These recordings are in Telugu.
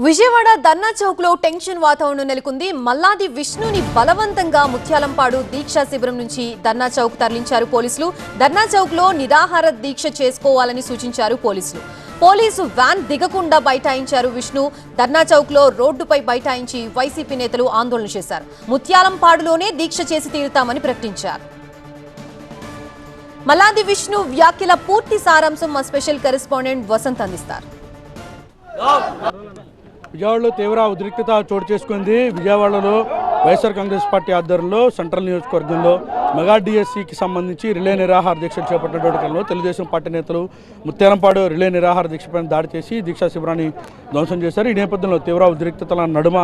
విజయవాడ ధర్నా చౌక్ లో టెన్షన్ వాతావరణం నెలకొంది. మల్లాది విష్ణుని బలవంతంగా ముత్యాలంపాడు దీక్షా శిబిరం నుంచి ధర్నా చౌక్ తరలించారు పోలీసులు. ధర్నా చౌక్ లో నిరాహార దీక్ష చేసుకోవాలని సూచించారు పోలీసులు. పోలీసు వ్యాన్ దిగకుండా బైఠాయించారు విష్ణు. ధర్నా చౌక్ లో రోడ్డుపై బైఠాయించి వైసీపీ నేతలు ఆందోళన చేశారు. ముత్యాలంపాడులోనే దీక్ష చేసి తీరుతామని ప్రకటించారు. మల్లాది విష్ణు వ్యాఖ్యల పూర్తి సారాంశం మా స్పెషల్ కరెస్పాండెంట్ వసంత్ అందిస్తారు. విజయవాడలో తీవ్ర ఉద్రిక్తత చోటు చేసుకుంది. విజయవాడలో వైఎస్ఆర్ కాంగ్రెస్ పార్టీ ఆధ్వర్యంలో సెంట్రల్ నియోజకవర్గంలో మెగా డిఎస్సికి సంబంధించి రిలే నిరాహార దీక్షలు చేపట్టినటువంటి క్రమంలో తెలుగుదేశం పార్టీ నేతలు ముత్యాలంపాడు రిలే నిరాహార దీక్షపై దాడి చేసి దీక్షా శిబిరాన్ని ధ్వంసం చేశారు. ఈ నేపథ్యంలో తీవ్ర ఉద్రిక్తతల నడుమ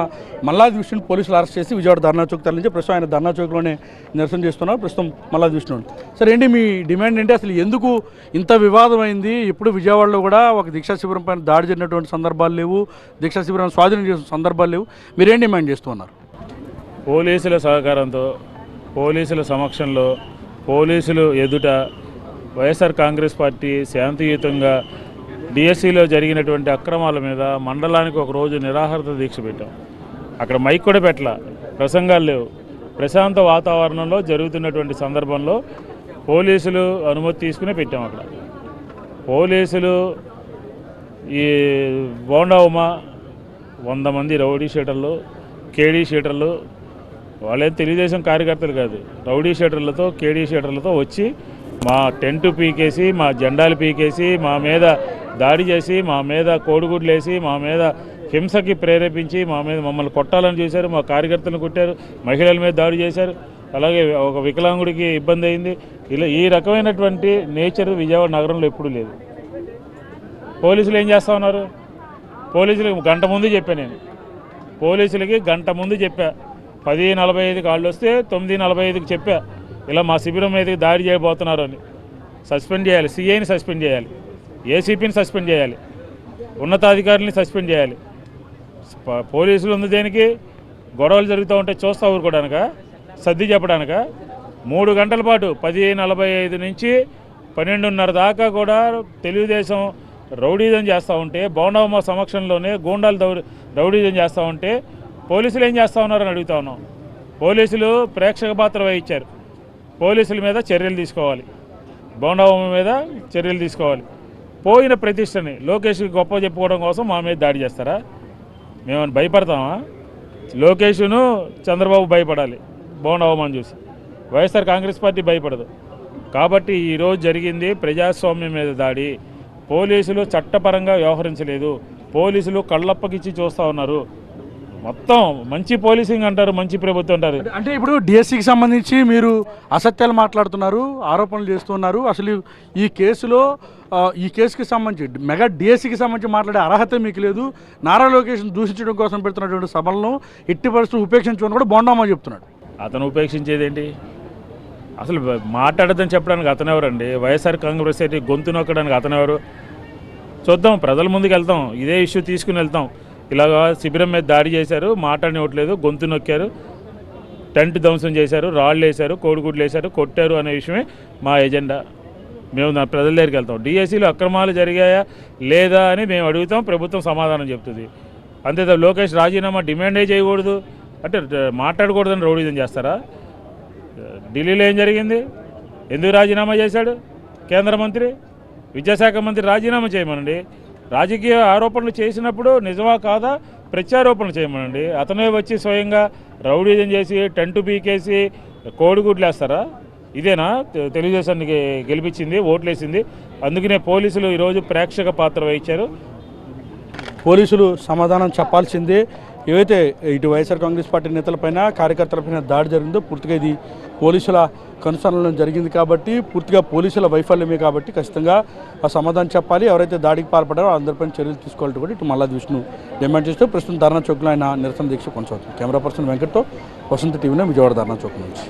మల్లాది విష్ణుని పోలీసులు అరెస్ట్ చేసి విజయవాడ ధర్నా చౌక్ తరలించి ప్రస్తుతం ఆయన ధర్నా చౌక్లోనే నిరసన చేస్తున్నారు. ప్రస్తుతం మల్లాది విష్ణు సరే ఏంటి మీ డిమాండ్ ఏంటి? అసలు ఎందుకు ఇంత వివాదమైంది? ఇప్పుడు విజయవాడలో కూడా ఒక దీక్షా శిబిరం పైన దాడి జరిగినటువంటి సందర్భాలు లేవు, దీక్షా శిబిరం స్వాధీనం చేసిన సందర్భాలు లేవు. మీరేం డిమాండ్ చేస్తున్నారు? పోలీసుల సహకారంతో, పోలీసుల సమక్షంలో, పోలీసులు ఎదుట వైఎస్ఆర్ కాంగ్రెస్ పార్టీ శాంతియుతంగా డిఎస్సిలో జరిగినటువంటి అక్రమాల మీద మండలానికి ఒక రోజు నిరాహార దీక్ష పెట్టాం. అక్కడ మైక్ కూడా పెట్టలా, ప్రసంగాలు లేవు. ప్రశాంత వాతావరణంలో జరుగుతున్నటువంటి సందర్భంలో పోలీసులు అనుమతి తీసుకునే పెట్టాం. అక్కడ పోలీసులు ఈ బోండా ఉమా 100 మంది రౌడీ షీటర్లు, కేడీ షీటర్లు, వాళ్ళేం తెలుగుదేశం కార్యకర్తలు కాదు, రౌడీ షీటర్లతో, కేడీ షీటర్లతో వచ్చి మా టెంటు పీకేసి, మా జెండాలు పీకేసి, మా మీద దాడి చేసి, మా మీద కోడిగుడ్లు వేసి, మా మీద హింసకి ప్రేరేపించి, మమ్మల్ని కొట్టాలని చూశారు. మా కార్యకర్తలను కొట్టారు, మహిళల మీద దాడి చేశారు. అలాగే ఒక వికలాంగుడికి ఇబ్బంది అయింది. ఇలా ఈ రకమైనటువంటి నేచర్ విజయవాడ నగరంలో ఎప్పుడూ లేదు. పోలీసులు ఏం చేస్తూ ఉన్నారు? పోలీసులకు గంట ముందు చెప్పా నేను, పోలీసులకి గంట ముందు చెప్పా. 10:45 కాళ్ళు వస్తే 9:45కి చెప్పా, ఇలా మా శిబిరం మీదకి దాడి చేయబోతున్నారు అని. సస్పెండ్ చేయాలి, సిఐని సస్పెండ్ చేయాలి, ఏసీపీని సస్పెండ్ చేయాలి, ఉన్నతాధికారులని సస్పెండ్ చేయాలి. పోలీసులు ఉంది దేనికి? గొడవలు జరుగుతూ ఉంటే చూస్తూ ఊరుకోవడానిక, సర్ది చెప్పడానిక? 3 గంటల పాటు 10:45 నుంచి 12:30 దాకా కూడా తెలుగుదేశం రౌడీజం చేస్తూ ఉంటే, బోండామ సమక్షంలోనే గూండాలు రౌడీజం చేస్తూ ఉంటే పోలీసులు ఏం చేస్తూ ఉన్నారని అడుగుతా ఉన్నాం. పోలీసులు ప్రేక్షక పాత్ర వహించారు. పోలీసుల మీద చర్యలు తీసుకోవాలి, బోండామ మీద చర్యలు తీసుకోవాలి. పోయిన ప్రతిష్టని లోకేష్కి గొప్ప చెప్పుకోవడం కోసం మా మీద దాడి చేస్తారా? మేమని భయపడతామా? లోకేష్ను చంద్రబాబు భయపడాలి బోండామని చూసి, వైఎస్ఆర్ కాంగ్రెస్ పార్టీ భయపడదు. కాబట్టి ఈరోజు జరిగింది ప్రజాస్వామ్యం మీద దాడి. పోలీసులు చట్టపరంగా వ్యవహరించలేదు, పోలీసులు కళ్ళప్పగిచ్చి చూస్తూ ఉన్నారు. మొత్తం మంచి పోలీసింగ్ అంటారు, మంచి ప్రభుత్వం అంటారు. అంటే ఇప్పుడు డిఎస్సికి సంబంధించి మీరు అసత్యాలు మాట్లాడుతున్నారు, ఆరోపణలు చేస్తున్నారు. అసలు ఈ కేసుకి సంబంధించి మెగా డిఎస్సికి సంబంధించి మాట్లాడే అర్హత మీకు లేదు. నారా లోకేష్ దూషించడం కోసం పెడుతున్నటువంటి సభలను ఎట్టి పరిస్థితులు ఉపేక్షించుకొని కూడా బోండామా చెప్తున్నాడు. అతను ఉపేక్షించేదేంటి? అసలు మాట్లాడదని చెప్పడానికి అతనెవరండి? వైఎస్ఆర్ కాంగ్రెస్ పార్టీ గొంతు నొక్కడానికి అతనెవరు? చూద్దాం, ప్రజల ముందుకు వెళ్తాం, ఇదే ఇష్యూ తీసుకుని వెళ్తాం. ఇలాగా శిబిరం మీద దాడి చేశారు, మాట్లాడనివ్వట్లేదు, గొంతు నొక్కారు, టెంట్ ధ్వంసం చేశారు, రాళ్ళు వేశారు, కోడిగుడ్లు వేశారు, కొట్టారు అనే విషయమే మా ఎజెండా. మేము ప్రజల దగ్గరికి వెళ్తాం. డిఎస్సిలో అక్రమాలు జరిగాయా లేదా అని మేము అడుగుతాం, ప్రభుత్వం సమాధానం చెప్తుంది. అంతే. లోకేష్ రాజీనామా డిమాండే చేయకూడదు అంటే మాట్లాడకూడదని రౌడీజం చేస్తారా? ఢిల్లీలో ఏం జరిగింది? ఎందుకు రాజీనామా చేశాడు కేంద్ర మంత్రి? విద్యాశాఖ మంత్రి రాజీనామా చేయమనండి. రాజకీయ ఆరోపణలు చేసినప్పుడు నిజమా కాదా ప్రత్యారోపణలు చేయమనండి. అతనే వచ్చి స్వయంగా రౌడీజం చేసి టెంటు పీకేసి కోడిగుడ్లు వేస్తారా? ఇదేనా తెలుగుదేశానికి గెలిపించింది, ఓట్లేసింది? అందుకనే పోలీసులు ఈరోజు ప్రేక్షక పాత్ర వహించారు. పోలీసులు సమాధానం చెప్పాల్సిందే. ఏవైతే ఇటు వైఎస్ఆర్ కాంగ్రెస్ పార్టీ నేతలపైన, కార్యకర్తలపైన దాడి జరిగిందో పూర్తిగా ఇది పోలీసుల కనుసరణలో జరిగింది కాబట్టి, పూర్తిగా పోలీసుల వైఫల్యమే కాబట్టి ఖచ్చితంగా ఆ సమాధానం చెప్పాలి. ఎవరైతే దాడికి పాల్పడారో అందరిపైన చర్యలు తీసుకోవాలంటే కూడా ఇటు మల్లాది విష్ణు డిమాండ్ చేస్తూ ప్రస్తుతం ధర్నా చౌక్లో ఆయన నిరసన దీక్ష కొనసాగుతుంది. కెమెరా పర్సన్ వెంకట్తో వసంత టీవీలో విజయవాడ ధర్నా చౌక్ నుంచి.